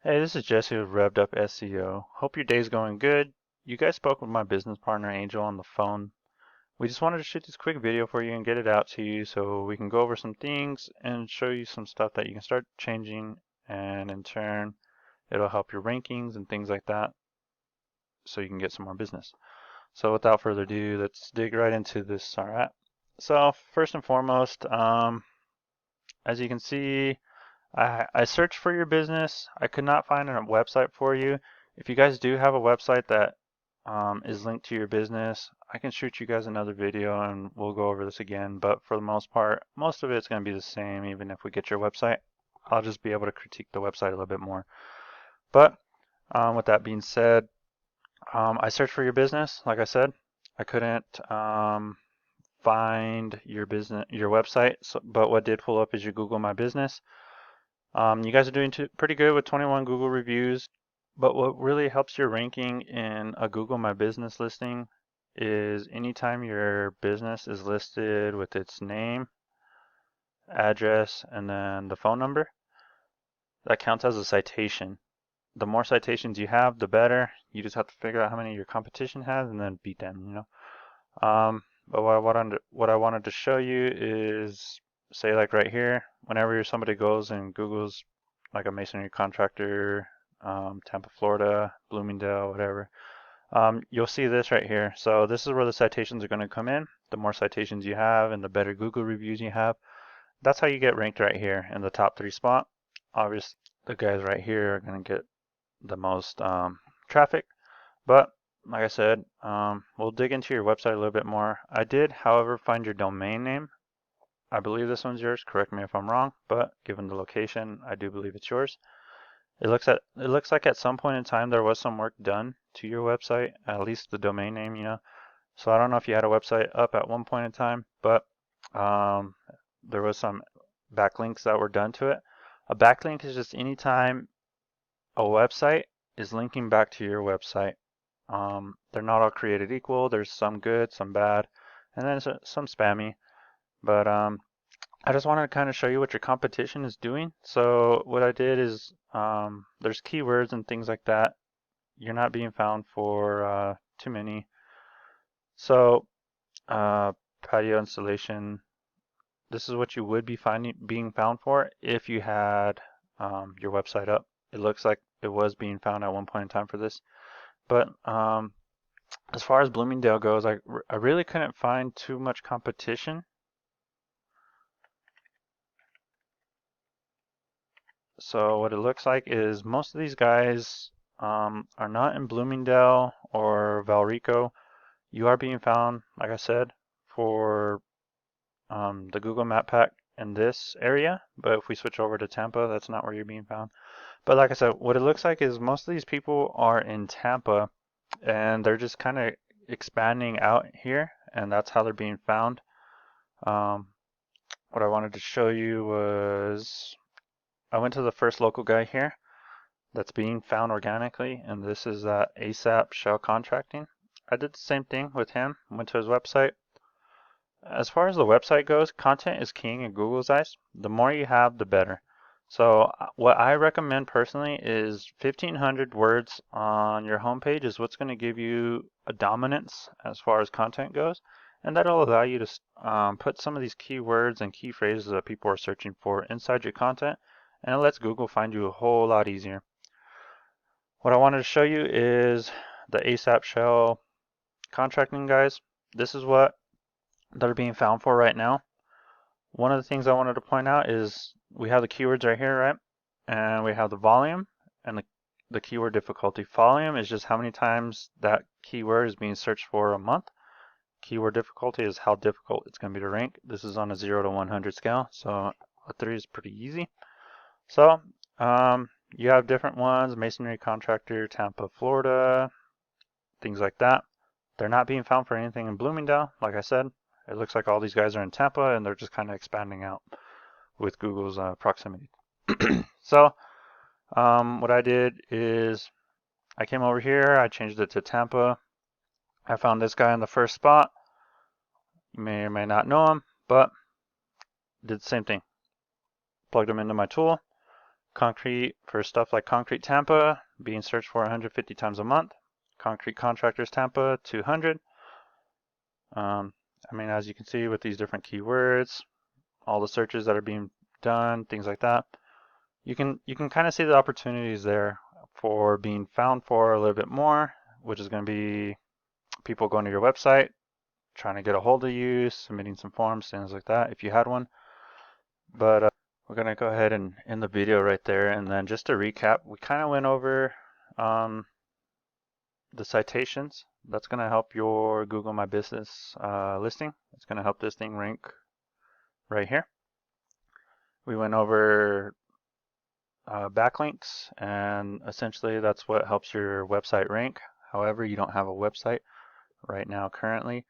Hey, this is Jesse with Revved Up SEO. Hope your day's going good. You guys spoke with my business partner Angel on the phone. We just wanted to shoot this quick video for you and get it out to you so we can go over some things and show you some stuff that you can start changing, and in turn it'll help your rankings and things like that so you can get some more business. So without further ado, let's dig right into this. All right. So first and foremost, as you can see, I searched for your business. I could not find a website for you. If you guys do have a website that is linked to your business, I can shoot you guys another video and we'll go over this again. But for the most part, most of it's going to be the same, even if we get your website. I'll just be able to critique the website a little bit more. But with that being said, I searched for your business. Like I said, I couldn't find your website. But what did pull up is your Google My Business. You guys are doing pretty good with 21 Google reviews, but what really helps your ranking in a Google My Business listing is anytime your business is listed with its name, address, and then the phone number, that counts as a citation. The more citations you have, the better. You just have to figure out how many your competition has and then beat them, But what I wanted to show you is, say like right here, whenever somebody goes and Google's like a masonry contractor, Tampa, Florida, Bloomingdale, whatever, you'll see this right here. So this is where the citations are going to come in. The more citations you have and the better Google reviews you have, that's how you get ranked right here in the top 3 spot. Obviously, the guys right here are going to get the most traffic, but like I said, we'll dig into your website a little bit more. I did, however, find your domain name. I believe this one's yours. Correct me if I'm wrong, but given the location, I do believe it's yours. It looks like at some point in time there was some work done to your website, at least the domain name. So I don't know if you had a website up at one point in time, but um, there was some backlinks that were done to it. A backlink is just any time a website is linking back to your website. They're not all created equal. There's some good, some bad, and then some spammy. But I just wanted to kind of show you what your competition is doing. So what I did is there's keywords and things like that. You're not being found for too many. So patio installation. This is what you would be being found for if you had your website up. It looks like it was being found at one point in time for this. But as far as Bloomingdale goes, I really couldn't find too much competition. So what it looks like is most of these guys are not in Bloomingdale or Valrico. You are being found, like I said, for the Google Map Pack in this area. But if we switch over to Tampa, that's not where you're being found. But like I said, what it looks like is most of these people are in Tampa and they're just kind of expanding out here, and that's how they're being found. Um, what I wanted to show you was I went to the first local guy here that's being found organically, and this is ASAP Shell Contracting. I did the same thing with him, went to his website. As far as the website goes, content is king in Google's eyes. The more you have, the better. So what I recommend personally is 1,500 words on your homepage is what's going to give you a dominance as far as content goes. And that'll allow you to put some of these keywords and key phrases that people are searching for inside your content, and it lets Google find you a whole lot easier. What I wanted to show you is the ASAP Shell contracting guys. This is what they're being found for right now. One of the things I wanted to point out is we have the keywords right here, right? And we have the volume and the keyword difficulty. Volume is just how many times that keyword is being searched for a month. Keyword difficulty is how difficult it's going to be to rank. This is on a 0 to 100 scale, so a 3 is pretty easy. So you have different ones, masonry contractor, Tampa, Florida, things like that. They're not being found for anything in Bloomingdale, like I said. It looks like all these guys are in Tampa and they're just kind of expanding out with Google's proximity. So what I did is I came over here, I changed it to Tampa. I found this guy in the first spot. You may or may not know him, but did the same thing. Plugged him into my tool, Concrete for stuff like Concrete Tampa being searched for 150 times a month. Concrete Contractors Tampa 200. I mean, as you can see with these different keywords, all the searches that are being done, things like that, you can kind of see the opportunities there for being found for a little bit more, which is going to be people going to your website, trying to get a hold of you, submitting some forms, things like that, if you had one. But we're going to go ahead and end the video right there. And then just to recap, we kind of went over the citations. That's going to help your Google My Business listing. It's going to help this thing rank right here. We went over backlinks, and essentially that's what helps your website rank. However, you don't have a website right now currently.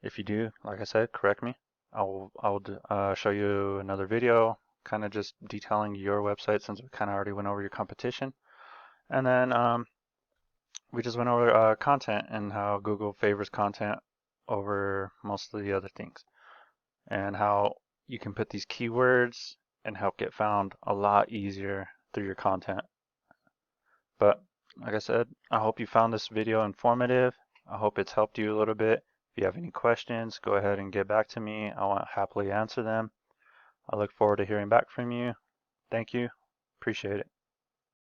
If you do, like I said, correct me. I'll show you another video kind of just detailing your website, since we kind of already went over your competition. And then we just went over content and how Google favors content over most of the other things, and how you can put these keywords and help get found a lot easier through your content. But like I said, I hope you found this video informative. I hope it's helped you a little bit. If you have any questions, go ahead and get back to me. I'll happily answer them. I look forward to hearing back from you. Thank you. Appreciate it.